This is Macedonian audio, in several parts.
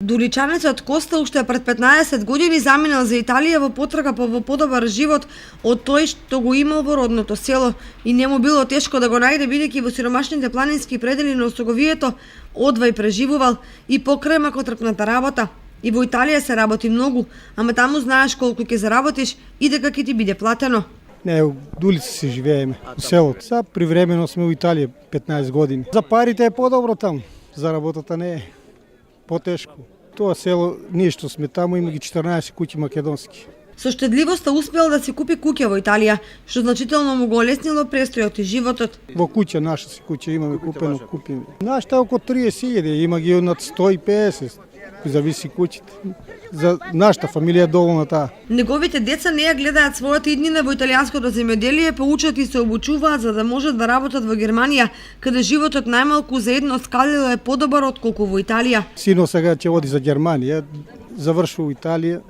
Дуличанецот Коста уште пред 15 години заминал за Италија во потрага по подобар живот од тој што го имал во родното село и не му било тешко да го најде бидејќи во сиромашните планински предели на Осоговието одвај преживувал и покрај макотрпната работа. И во Италија се работи многу, ама таму знаеш колку ќе заработиш и дека ќе ти биде платено. Не, у Дулица си живееме, у селото. Сега привремено сме у Италија 15 години. За парите е подобро таму, за работата не е. Потешко. Тоа село, ние што сме таму, има ги 14 куќи македонски. Со штедливоста успел да си купи куќа во Италија, што значително му го олеснило престојот и животот. Во куќа, наша си куќа имаме купено, купиме. Нашата е околу 30.000, има ги над 150, зависи куќите. За нашата фамилија е доволна таа. Неговите деца не ја гледаат својата иднина во италијанското земјоделие, поучат и се обучуваат за да можат да работат во Германија, каде животот најмалку за едно скалило е подобар отколку во Италија. Сино сега ќе оди за Германија, завршува Италија,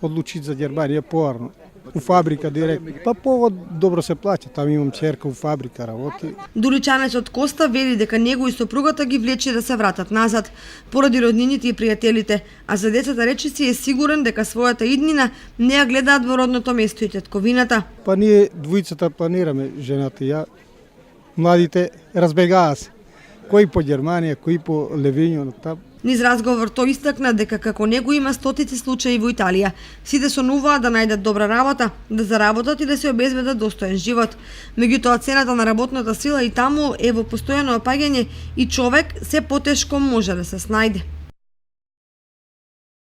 одлучи за Германија поарно. У фабрика директно. Па добро се плаќа, таму имам ќерка у фабрика работи. Дуличанецот Коста вели дека него и сопругата ги влече да се вратат назад поради роднините и пријателите, а за децата речиси е сигурен дека својата иднина не ја гледаат во родното место и тетковината. Па ние двојцата планираме, жената и ја. Младите разбегаа се. Кои по Германија, кои по Левињо, таму. Низ разговор тој истакна дека како него има стотици случаи во Италија. Сите сонуваат да најдат добра работа, да заработат и да се обезбедат достоен живот. Меѓутоа цената на работната сила и таму е во постојано опаѓање и човек се потешко може да се снајде.